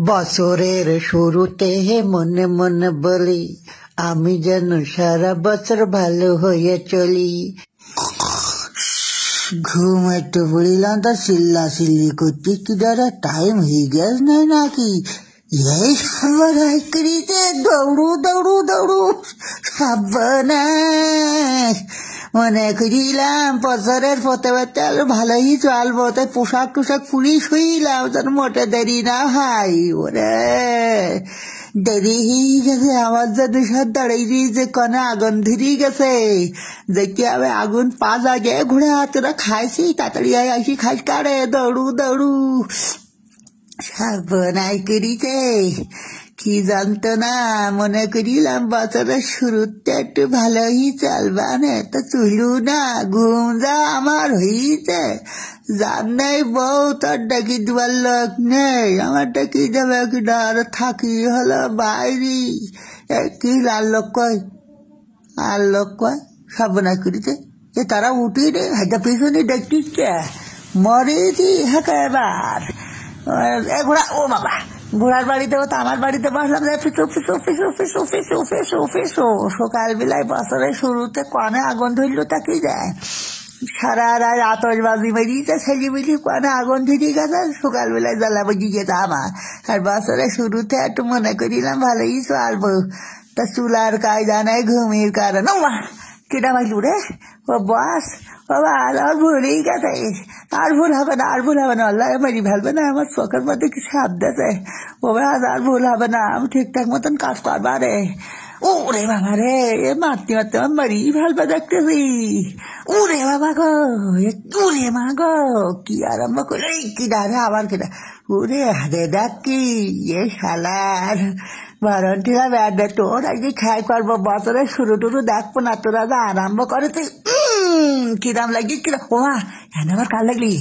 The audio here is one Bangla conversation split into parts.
বছরের শুরুতে মনে মনে বলি আমি যেন সারা বছর ভালো হয়ে চলি। ঘুম একটু পড়িলাম তা চিল্লা চিল্লি করতে কি দাঁড়া টাইম হয়ে গেছে না নাকি? এই সর্বরাইতে দৌড়ু দৌড়ু দৌড়ু সাবধান। মনে করিলাম বছরের প্রথমে তেল ভালোই চলবো, তাই পোশাক টুশাক পুরি শুইলাম যেন মোটে দেরি না হয়। ওরে দেরি হয়ে গেছে, আমার যেন সব দাঁড়াই যে কনে আগুন ধরিয়ে গেছে। দেখি আমি আগুন পা জাগে ঘুরে হাতরা খাইছি, তাড়াতাড়ি আসি খাইস কারে দৌড়ু দৌড়ু সাবনাই করিছে। কি জানতো না, মনে করিলাম বছরের শুরুতে একটু ভালোই চলবা না, তো চলু না। ঘুম যা আমার হইছে, যার নেই বউ তার ডাকি দেবার লোক নেই। আমার ডাকি দেবে কি ডর থাকি হলো বাইরে। কি আর লোক কয়, আর লোক কয় সাবনাই করিছে। এ তারা উঠি রে হাইটা পিছনে দেখছি মরেছি এবার। ঘোড়া, ও বাবা, ঘোড়ার বাড়িতে তো আমার বাড়িতে বসলাম। ফিসু ফিসু ফিসু ফিসু ফিসু ফিসু ফিসু। সকাল বেলায় বছরের শুরুতে কনে আগুন ধরলো তাকে যায়। সারা রাত আতশবাজি বেরিয়েছে ছেলেমিলি, কনে আগুন ধরে গেছে। সকাল বেলায় জ্বালা বুঝি গেছে আমার। আর বছরের শুরুতে একটু মনে করিলাম ভালোই চলবো, তা চুলার কায়দা নাই ঘুমির কারণ। কেটা মাইলু রে? ও বস বাবা, আর ভুলেই গেছে। আর ভুল হবে না, আর ভুল হবে না, আল্লাহ মারি ফেলবে না। আমার চোখের মধ্যে কি সাপ দিয়েছে। ও আর ভুল হবে না, আমি ঠিকঠাক মতন কাজ করবা রে। ওরে বাবা রে, মারতে মারতে আমার মারি ফেলবে দেখতেছি। ওরে বাবা গো, ওরে মা গো, কি আরম্ভ করে কি ডারে আবার কেটা। ওরে হারে ডাক কি এ শালার বারণটিরা ব্যাড। তোর আজকে খাই করবো, বছরের শুরু টুরু দেখবো না, তোরা যা আরম্ভ করে তুই কিরাম লাগি কিরাম। ওমা হ্যাঁ আবার কার লাগলি?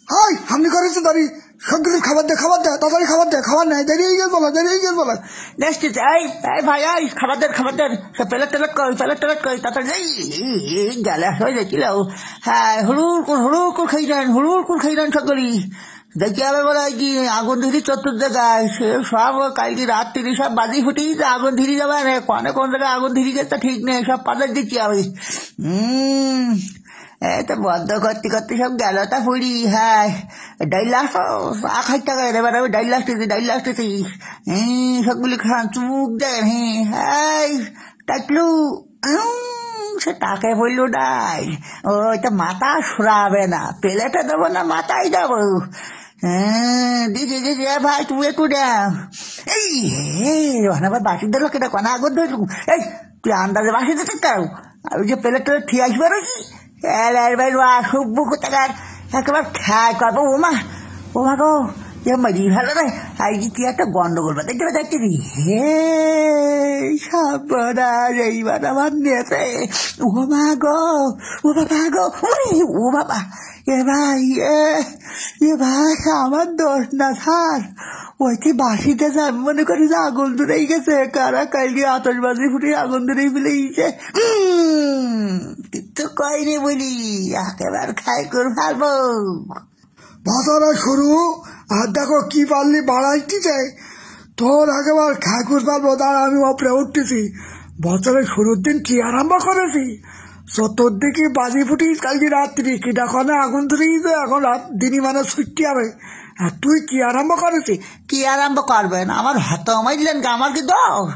হাই হামনি করেছে দাঁড়ি সবগুলি খাবার দে, খাবার দে, তাড়াতাড়ি খাবার দে। খাবার নাই, দেরি হয়ে গেছে বলা, দেরি হয়ে গেছে বলা। নেক্সট এই ভাই এই খাবার দেন, খাবার দেন। প্লেট টেলেট কই, প্লেট টেলেট কই, তাড়াতাড়ি গ্যালাস হয়ে যাচ্ছিল। হ্যাঁ হুড়ুর করে খাই দেন, হুড়ুর করে খাই দেন সকলি। দেখি আবার বলা কি আগুন ধরি চতুর জায়গায়। সে সব কালকে রাত্রি সব বাজি ফুটি আগুন ধরি যাবে। কনে কোন জায়গায় আগুন ধরি গেছে ঠিক নেই, সব পাতার দিচ্ছি আমি। তো বন্ধ করতে করতে সব গেল তা ফুড়ি। হ্যাঁ ডাইলাস খাইতে টাকা এবার আমি ডাইলাসতেছি সবগুলি খান চুমুক দেন। হ্যাঁ টাকলু সে টাকে বললো ডাই। ওইটা মাথা সরাবে না, প্লেটে দেবো না মাথায় দেবো। দিদি দিদি ভাই তুমি একটু দাও। এই আবার বাসি দিল কেটা কনা আগুন ধরলু। এই তুই আন্দাজে বাসি দিতে চাও, আমি যে প্লেট টেলে ঠিক আসবে রয়েছি একেবারে খায় করবো। ওমা গো মারি ভালো রে, আজকে কি একটা গন্ডগোল বা দেখতে দেখতে হে সাবধান। এইবার আমার নেতে ও মা গো, ও বাবা গো, ও বাবা এ ভাই এ ভাই আমার দোষ না স্যার। ওই কি বাসিতে যান মনে করি যে আগুন ধরেই গেছে। কারা কালকে আতশবাজি ফুটে আগুন ধরেই মিলেছে। কিন্তু কয়নি বলি একেবারে খাই করে ফেলবো। বছরের শুরু আর দেখো কি পারলি বাড়াইতেছে। তোর একেবারে খাই করে ফেলবো। তার আমি ওপরে উঠতেছি। বছরের শুরুর দিন কি আরম্ভ করেছি, চতুর্দিকে বাজি ফুটি কালকে রাত্রি কিটা কনে আগুন ধরেই তো এখন রাত দিনই মানে ছুটতে হবে। আর তুই কি আরম্ভ করেছি? কি আরম্ভ করবেন? আমার হাত মাইলেন, আমার কি দোষ?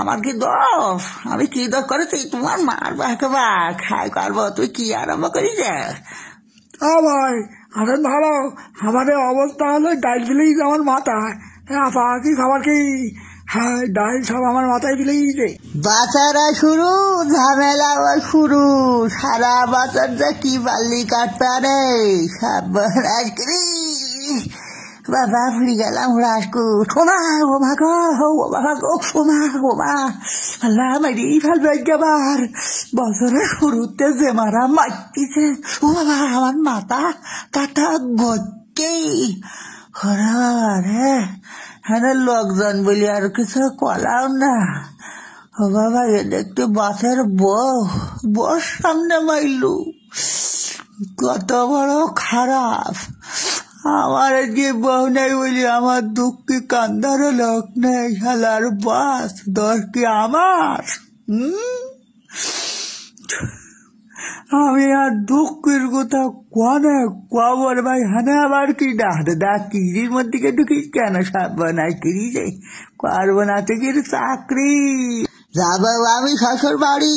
আমার কি দোষ? আমি কি দোষ করেছি? তোমার মারবো একেবারে খাই করবো। তুই কি আরম্ভ করিস? ভাই আরে ভালো, আমাদের অবস্থা হলো ডাইল দিলেই আমার মাথায়। আপা কি খাবার কি? হ্যাঁ ডাইল সব আমার মাথায় দিলেই। বাচ্চারা শুরু ঝামেলা শুরু। সারা বছর যে কি বাল্লি কাটতে রে সাবধান করি। বাবা ফুরি গেলাম রাজকুট। ও মা গো, ও বাবা গো, ও মা আল্লাহ মারি ফেলবে একবার। বছরের শুরুতে যে মারা মারতিছে, ও বাবা আমার মাথা কাটা গচ্ছে। রে হ্যাঁ লোকজন বলি আর কিছু কলাও না। ও বাবা এ দেখতে বাসের বউ সামনে মাইলু, কত বড় খারাপ। আমার যে বউ নেই বলি আমার দুঃখে কান্দারও লোক নেই, শালার বাস দর কি আমার। আমি আর দুঃখের কথা কনে কবর ভাই, হানে আবার কি কিরির মধ্যে ঢুকিস কেন, সাবনায় কিরি যাই পারবো না তো কি চাকরি যাবো আমি শ্বশুর বাড়ি।